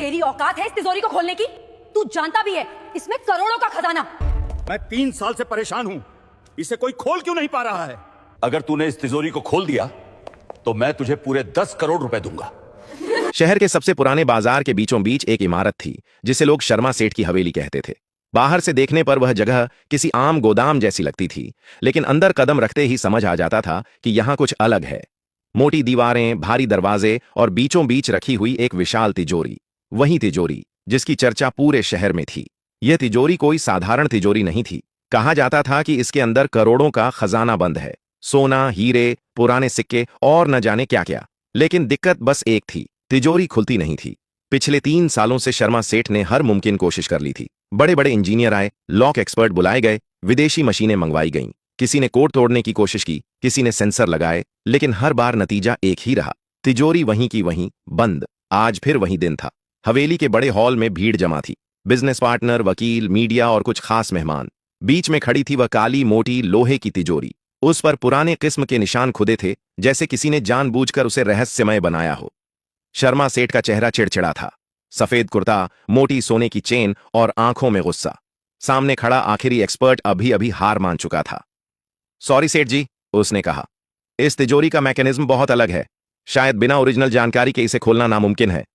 तेरी औकात है इस तिजोरी को खोलने की? तू जानता भी है इसमें करोड़ों का खजाना। मैं 3 साल से परेशान हूं, इसे कोई खोल क्यों नहीं पा रहा है? अगर तूने इस तिजोरी को खोल दिया तो मैं तुझे पूरे 10 करोड़ रुपए दूंगा। शहर के सबसे पुराने बाजार के बीचों बीच एक इमारत थी जिसे लोग शर्मा सेठ की हवेली कहते थे। बाहर से देखने पर वह जगह किसी आम गोदाम जैसी लगती थी, लेकिन अंदर कदम रखते ही समझ आ जाता था कि यहां कुछ अलग है। मोटी दीवारें, भारी दरवाजे और बीचों बीच रखी हुई एक विशाल तिजोरी, वही तिजोरी जिसकी चर्चा पूरे शहर में थी। यह तिजोरी कोई साधारण तिजोरी नहीं थी। कहा जाता था कि इसके अंदर करोड़ों का खजाना बंद है, सोना, हीरे, पुराने सिक्के और न जाने क्या क्या। लेकिन दिक्कत बस एक थी, तिजोरी खुलती नहीं थी। पिछले 3 सालों से शर्मा सेठ ने हर मुमकिन कोशिश कर ली थी। बड़े बड़े इंजीनियर आए, लॉक एक्सपर्ट बुलाए गए, विदेशी मशीनें मंगवाई गईं। किसी ने कोड तोड़ने की कोशिश की, किसी ने सेंसर लगाए, लेकिन हर बार नतीजा एक ही रहा, तिजोरी वहीं की वहीं बंद। आज फिर वही दिन था। हवेली के बड़े हॉल में भीड़ जमा थी, बिजनेस पार्टनर, वकील, मीडिया और कुछ खास मेहमान। बीच में खड़ी थी वह काली मोटी लोहे की तिजोरी। उस पर पुराने किस्म के निशान खुदे थे, जैसे किसी ने जानबूझकर उसे रहस्यमय बनाया हो। शर्मा सेठ का चेहरा चिड़चिड़ा था, सफेद कुर्ता, मोटी सोने की चेन और आंखों में गुस्सा। सामने खड़ा आखिरी एक्सपर्ट अभी अभी हार मान चुका था। सॉरी सेठ जी, उसने कहा, इस तिजोरी का मैकेनिज्म बहुत अलग है। शायद बिना ओरिजिनल जानकारी के इसे खोलना नामुमकिन है।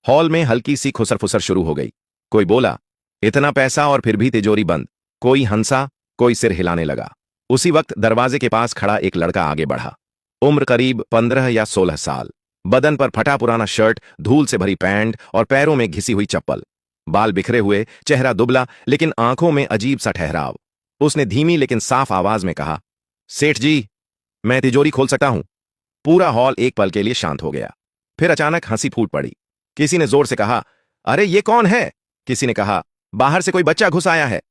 हॉल में हल्की सी खुसर-फुसर शुरू हो गई। कोई बोला, इतना पैसा और फिर भी तिजोरी बंद। कोई हंसा, कोई सिर हिलाने लगा। उसी वक्त दरवाजे के पास खड़ा एक लड़का आगे बढ़ा। उम्र करीब 15 या 16 साल। बदन पर फटा पुराना शर्ट, धूल से भरी पैंट और पैरों में घिसी हुई चप्पल। बाल बिखरे हुए, चेहरा दुबला, लेकिन आंखों में अजीब सा ठहराव। उसने धीमी लेकिन साफ आवाज में कहा, सेठ जी, मैं तिजोरी खोल सकता हूं। पूरा हॉल एक पल के लिए शांत हो गया। फिर अचानक हंसी फूट पड़ी। किसी ने जोर से कहा, अरे ये कौन है? किसी ने कहा, बाहर से कोई बच्चा घुस आया है।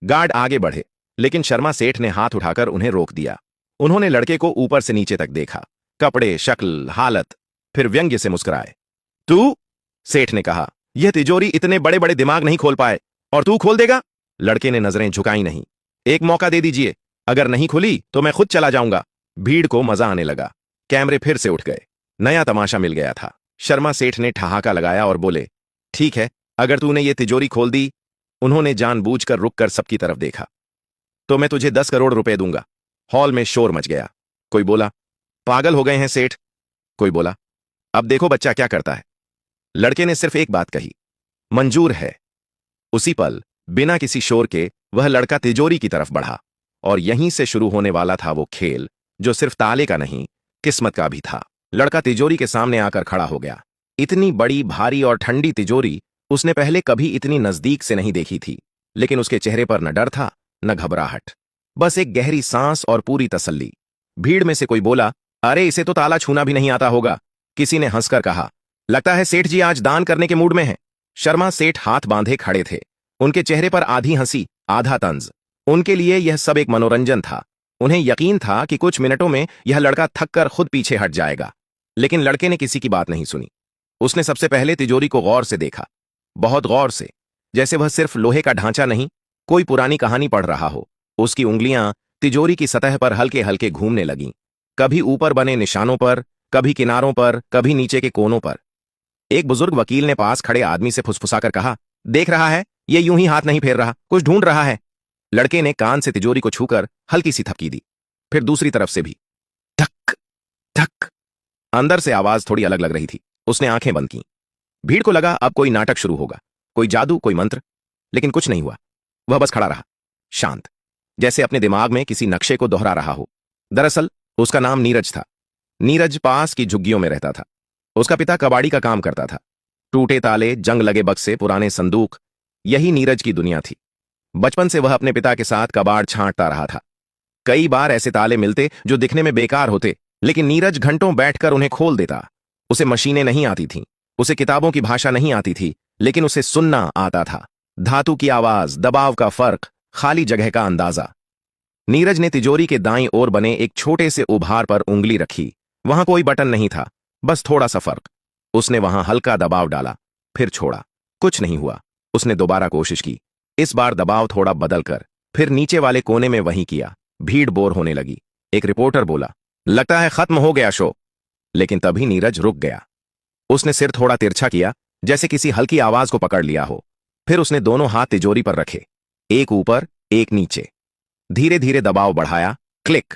गार्ड आगे बढ़े, लेकिन शर्मा सेठ ने हाथ उठाकर उन्हें रोक दिया। उन्होंने लड़के को ऊपर से नीचे तक देखा, कपड़े, शक्ल, हालत, फिर व्यंग्य से मुस्कुराए। तू? सेठ ने कहा, यह तिजोरी इतने बड़े बड़े दिमाग नहीं खोल पाए, और तू खोल देगा? लड़के ने नजरें झुकाई नहीं। एक मौका दे दीजिए, अगर नहीं खुली तो मैं खुद चला जाऊंगा। भीड़ को मजा आने लगा। कैमरे फिर से उठ गए। नया तमाशा मिल गया था। शर्मा सेठ ने ठहाका लगाया और बोले, ठीक है, अगर तूने ये तिजोरी खोल दी। उन्होंने जानबूझकर रुककर सबकी तरफ देखा। तो मैं तुझे 10 करोड़ रुपए दूंगा। हॉल में शोर मच गया। कोई बोला, पागल हो गए हैं सेठ। कोई बोला, अब देखो बच्चा क्या करता है। लड़के ने सिर्फ एक बात कही, मंजूर है। उसी पल, बिना किसी शोर के, वह लड़का तिजोरी की तरफ बढ़ा, और यहीं से शुरू होने वाला था वो खेल, जो सिर्फ ताले का नहीं, किस्मत का भी था। लड़का तिजोरी के सामने आकर खड़ा हो गया। इतनी बड़ी, भारी और ठंडी तिजोरी उसने पहले कभी इतनी नजदीक से नहीं देखी थी, लेकिन उसके चेहरे पर न डर था, न घबराहट, बस एक गहरी सांस और पूरी तसल्ली। भीड़ में से कोई बोला, अरे इसे तो ताला छूना भी नहीं आता होगा। किसी ने हंसकर कहा, लगता है सेठ जी आज दान करने के मूड में हैं। शर्मा सेठ हाथ बांधे खड़े थे। उनके चेहरे पर आधी हंसी, आधा तंज। उनके लिए यह सब एक मनोरंजन था। उन्हें यकीन था कि कुछ मिनटों में यह लड़का थककर खुद पीछे हट जाएगा। लेकिन लड़के ने किसी की बात नहीं सुनी। उसने सबसे पहले तिजोरी को गौर से देखा, बहुत गौर से, जैसे वह सिर्फ लोहे का ढांचा नहीं, कोई पुरानी कहानी पढ़ रहा हो। उसकी उंगलियां तिजोरी की सतह पर हल्के हल्के घूमने लगीं, कभी ऊपर बने निशानों पर, कभी किनारों पर, कभी नीचे के कोनों पर। एक बुजुर्ग वकील ने पास खड़े आदमी से फुसफुसाकर कहा, देख रहा है, ये यूं ही हाथ नहीं फेर रहा, कुछ ढूंढ रहा है। लड़के ने कान से तिजोरी को छूकर हल्की सी थपकी दी, फिर दूसरी तरफ से भी, धक धक। अंदर से आवाज थोड़ी अलग लग रही थी। उसने आंखें बंद की। भीड़ को लगा अब कोई नाटक शुरू होगा, कोई जादू, कोई मंत्र, लेकिन कुछ नहीं हुआ। वह बस खड़ा रहा, शांत, जैसे अपने दिमाग में किसी नक्शे को दोहरा रहा हो। दरअसल उसका नाम नीरज था। नीरज पास की झुग्गियों में रहता था। उसका पिता कबाड़ी का काम करता था। टूटे ताले, जंग लगे बक्से, पुराने संदूक, यही नीरज की दुनिया थी। बचपन से वह अपने पिता के साथ कबाड़ छांटता रहा था। कई बार ऐसे ताले मिलते जो दिखने में बेकार होते, लेकिन नीरज घंटों बैठकर उन्हें खोल देता। उसे मशीनें नहीं आती थीं, उसे किताबों की भाषा नहीं आती थी, लेकिन उसे सुनना आता था। धातु की आवाज, दबाव का फर्क, खाली जगह का अंदाजा। नीरज ने तिजोरी के दाईं ओर बने एक छोटे से उभार पर उंगली रखी। वहां कोई बटन नहीं था, बस थोड़ा सा फर्क। उसने वहां हल्का दबाव डाला, फिर छोड़ा। कुछ नहीं हुआ। उसने दोबारा कोशिश की, इस बार दबाव थोड़ा बदलकर, फिर नीचे वाले कोने में वही किया। भीड़ बोर होने लगी। एक रिपोर्टर बोला, लगता है खत्म हो गया शो। लेकिन तभी नीरज रुक गया। उसने सिर थोड़ा तिरछा किया, जैसे किसी हल्की आवाज को पकड़ लिया हो। फिर उसने दोनों हाथ तिजोरी पर रखे, एक ऊपर एक नीचे। धीरे धीरे दबाव बढ़ाया। क्लिक।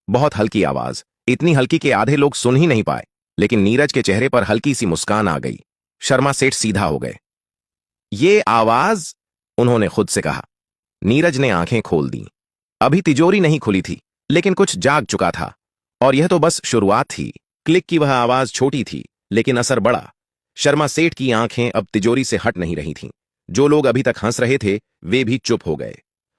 बहुत हल्की आवाज, इतनी हल्की कि आधे लोग सुन ही नहीं पाए, लेकिन नीरज के चेहरे पर हल्की सी मुस्कान आ गई। शर्मा सेठ सीधा हो गए। ये आवाज, उन्होंने खुद से कहा। नीरज ने आंखें खोल दी। अभी तिजोरी नहीं खुली थी, लेकिन कुछ जाग चुका था, और यह तो बस शुरुआत थी। क्लिक की वह आवाज छोटी थी, लेकिन असर बड़ा। शर्मा सेठ की आंखें अब तिजोरी से हट नहीं रही थीं। जो लोग अभी तक हंस रहे थे, वे भी चुप हो गए।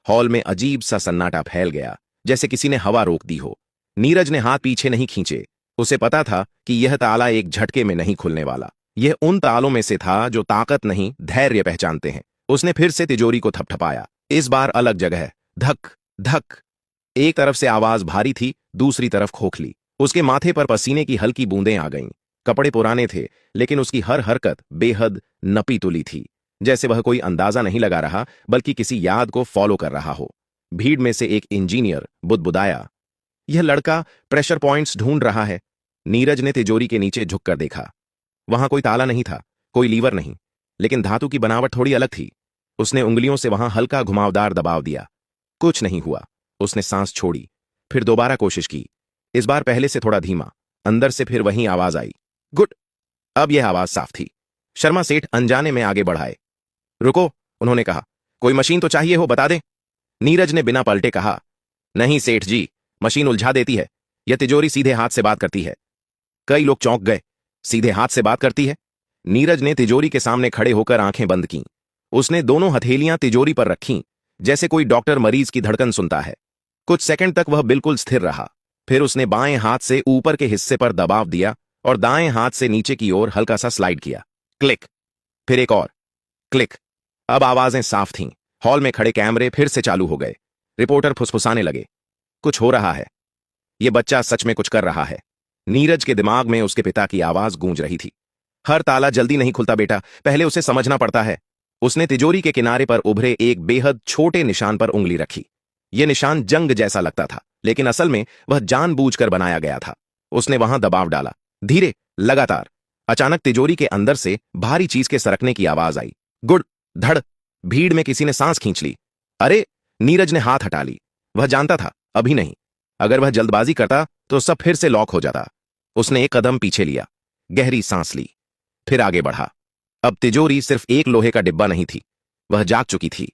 हॉल में अजीब सा सन्नाटा फैल गया, जैसे किसी ने हवा रोक दी हो। नीरज ने हाथ पीछे नहीं खींचे। उसे पता था कि यह ताला एक झटके में नहीं खुलने वाला। यह उन तालों में से था जो ताकत नहीं, धैर्य पहचानते हैं। उसने फिर से तिजोरी को थपथपाया, इस बार अलग जगह। धक धक। एक तरफ से आवाज भारी थी, दूसरी तरफ खोखली। उसके माथे पर पसीने की हल्की बूंदें आ गईं। कपड़े पुराने थे, लेकिन उसकी हर हरकत बेहद नपी तुली थी, जैसे वह कोई अंदाजा नहीं लगा रहा, बल्कि किसी याद को फॉलो कर रहा हो। भीड़ में से एक इंजीनियर बुदबुदाया, यह लड़का प्रेशर पॉइंट्स ढूंढ रहा है। नीरज ने तिजोरी के नीचे झुककर देखा। वहां कोई ताला नहीं था, कोई लीवर नहीं, लेकिन धातु की बनावट थोड़ी अलग थी। उसने उंगलियों से वहां हल्का घुमावदार दबाव दिया। कुछ नहीं हुआ। उसने सांस छोड़ी, फिर दोबारा कोशिश की, इस बार पहले से थोड़ा धीमा। अंदर से फिर वही आवाज आई, गुड। अब यह आवाज साफ थी। शर्मा सेठ अनजाने में आगे बढ़ाए। रुको, उन्होंने कहा, कोई मशीन तो चाहिए हो, बता दें। नीरज ने बिना पलटे कहा, नहीं सेठ जी, मशीन उलझा देती है। यह तिजोरी सीधे हाथ से बात करती है। कई लोग चौंक गए। सीधे हाथ से बात करती है? नीरज ने तिजोरी के सामने खड़े होकर आंखें बंद कीं। उसने दोनों हथेलियां तिजोरी पर रखीं, जैसे कोई डॉक्टर मरीज की धड़कन सुनता है। कुछ सेकंड तक वह बिल्कुल स्थिर रहा। फिर उसने बाएं हाथ से ऊपर के हिस्से पर दबाव दिया और दाएं हाथ से नीचे की ओर हल्का सा स्लाइड किया। क्लिक। फिर एक और क्लिक। अब आवाजें साफ थीं। हॉल में खड़े कैमरे फिर से चालू हो गए। रिपोर्टर फुसफुसाने लगे, कुछ हो रहा है, यह बच्चा सच में कुछ कर रहा है। नीरज के दिमाग में उसके पिता की आवाज गूंज रही थी, हर ताला जल्दी नहीं खुलता बेटा, पहले उसे समझना पड़ता है। उसने तिजोरी के किनारे पर उभरे एक बेहद छोटे निशान पर उंगली रखी। यह निशान जंग जैसा लगता था, लेकिन असल में वह जानबूझकर बनाया गया था। उसने वहां दबाव डाला, धीरे, लगातार। अचानक तिजोरी के अंदर से भारी चीज के सरकने की आवाज आई। गुड। धड़। भीड़ में किसी ने सांस खींच ली। अरे! नीरज ने हाथ हटा ली। वह जानता था, अभी नहीं। अगर वह जल्दबाजी करता तो सब फिर से लॉक हो जाता। उसने एक कदम पीछे लिया, गहरी सांस ली, फिर आगे बढ़ा। अब तिजोरी सिर्फ एक लोहे का डिब्बा नहीं थी, वह जाग चुकी थी,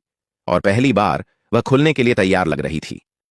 और पहली बार वह खुलने के लिए तैयार लग रही थी।